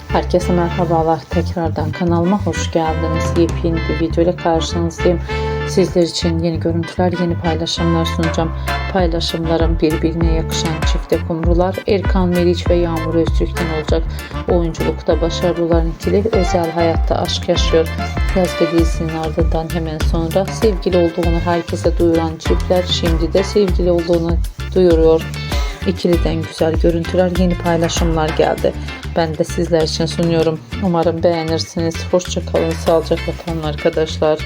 Herkese merhabalar. Tekrardan kanalıma hoş geldiniz. Yepyeni bir video ile karşınızdayım. Sizler için yeni görüntüler, yeni paylaşımlar sunacağım. Paylaşımlarım birbirine yakışan çifte kumrular Erkan, Meriç ve Yağmur Öztürk'ten olacak. Oyunculukta başarılıların ikili özel hayatta aşk yaşıyor. Yazgı dizisinin ardından hemen sonra sevgili olduğunu herkese duyuran çiftler şimdi de sevgili olduğunu duyuruyor. İkiliden güzel görüntüler, yeni paylaşımlar geldi. Ben de sizler için sunuyorum. Umarım beğenirsiniz. Hoşça kalın, sağlıcakla kalın arkadaşlar.